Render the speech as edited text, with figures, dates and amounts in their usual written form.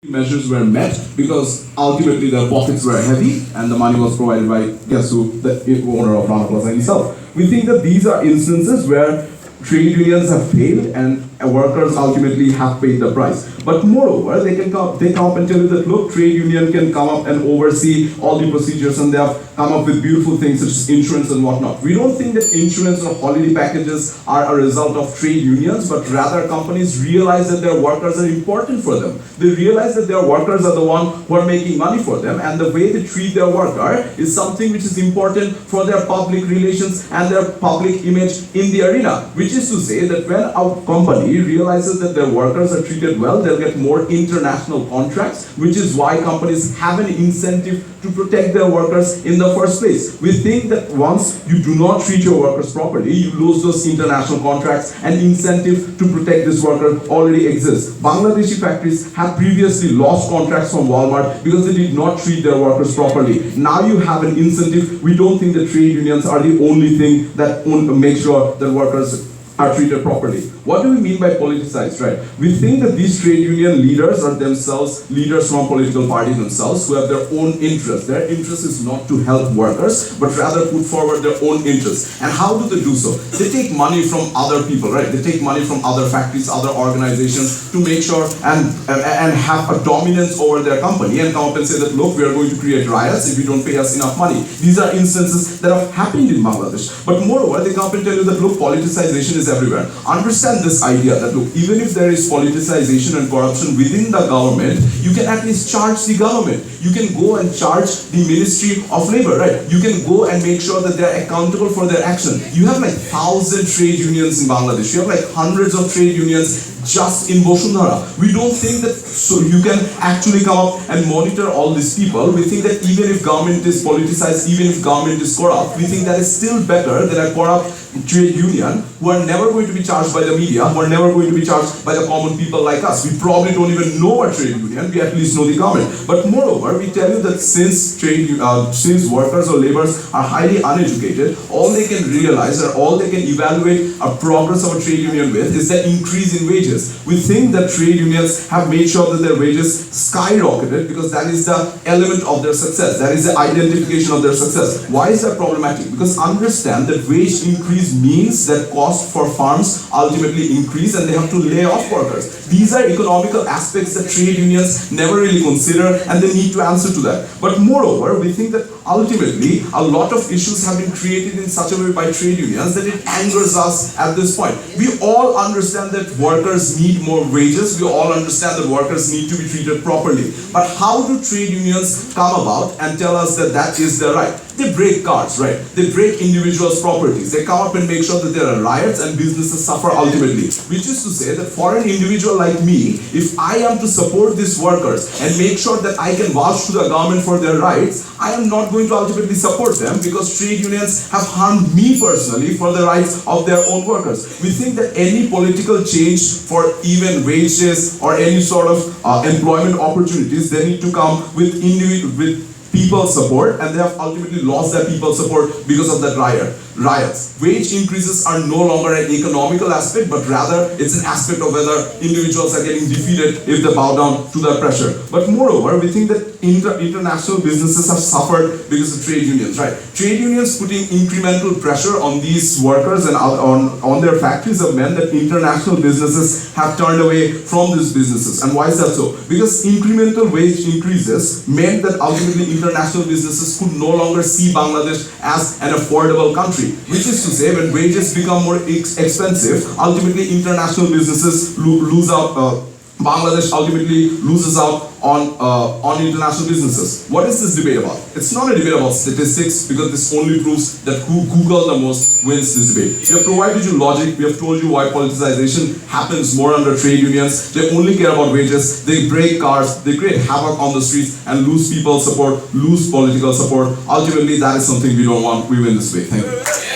measures were met because ultimately their pockets were heavy and the money was provided by guess who, the owner of Rana Plaza himself. We think that these are instances where trade unions have failed and workers ultimately have paid the price. But moreover, they come up and tell you that look, trade union can come up and oversee all the procedures, and they have come up with beautiful things such as insurance and whatnot. We don't think that insurance or holiday packages are a result of trade unions, but rather companies realize that their workers are important for them. They realize that their workers are the one who are making money for them, and the way they treat their worker is something which is important for their public relations and their public image in the arena. Which is to say that when a company realizes that their workers are treated well, they'll get more international contracts, which is why companies have an incentive to protect their workers in the first place. We think that once you do not treat your workers properly, you lose those international contracts, and incentive to protect this worker already exists. Bangladeshi factories have previously lost contracts from Walmart because they did not treat their workers properly. Now you have an incentive. We don't think that trade unions are the only thing that make sure that workers are treated properly. What do we mean by politicized, right? We think that these trade union leaders are themselves leaders from political parties themselves who have their own interests. Their interest is not to help workers, but rather put forward their own interests. And how do they do so? They take money from other people, right? They take money from other factories, other organizations to make sure and have a dominance over their company and come up and say that, look, we are going to create riots if you don't pay us enough money. These are instances that have happened in Bangladesh. But moreover, they come up and tell you that, look, politicization is everywhere. Understand this idea that look, even if there is politicization and corruption within the government, you can at least charge the government. You can go and charge the Ministry of Labor, right? You can go and make sure that they're accountable for their action. You have like 1,000 trade unions in Bangladesh. You have like hundreds of trade unions just in Bosundhara. We don't think that so you can actually come up and monitor all these people. We think that even if government is politicized, even if government is corrupt, we think that is still better than a corrupt trade union who are never going to be charged by the media, who are never going to be charged by the common people like us. We probably don't even know a trade union, we at least know the government. But moreover, we tell you that since workers or laborers are highly uneducated, all they can realize or all they can evaluate a progress of a trade union with is the increase in wages. We think that trade unions have made sure that their wages skyrocketed because that is the element of their success. That is the identification of their success. Why is that problematic? Because understand that wage increase means that cost for farms ultimately increase and they have to lay off workers. These are economical aspects that trade unions never really consider, and they need to answer to that. But moreover, we think that ultimately a lot of issues have been created in such a way by trade unions that it angers us at this point. We all understand that workers need more wages. We all understand that workers need to be treated properly. But how do trade unions come about and tell us that that is their right? They break cars, right? They break individuals' properties. They come up and make sure that there are riots and businesses suffer ultimately. Which is to say that for an individual like me, if I am to support these workers and make sure that I can vouch to the government for their rights, I am not going to ultimately support them because trade unions have harmed me personally for the rights of their own workers. We think that any political change for even wages or any sort of employment opportunities, they need to come with people support, and they have ultimately lost their people support because of that riots. Wage increases are no longer an economical aspect, but rather it's an aspect of whether individuals are getting defeated if they bow down to that pressure. But moreover, we think that international businesses have suffered because of trade unions, right? Trade unions putting incremental pressure on these workers and on their factories have meant that international businesses have turned away from these businesses. And why is that so? Because incremental wage increases meant that ultimately international businesses could no longer see Bangladesh as an affordable country. Which is to say, when wages become more expensive, ultimately international businesses lose out. Bangladesh ultimately loses out on international businesses. What is this debate about? It's not a debate about statistics, because this only proves that who Google the most wins this debate. We have provided you logic. We have told you why politicization happens more under trade unions. They only care about wages. They break cars. They create havoc on the streets and lose people's support, lose political support. Ultimately, that is something we don't want. We win this way. Thank you.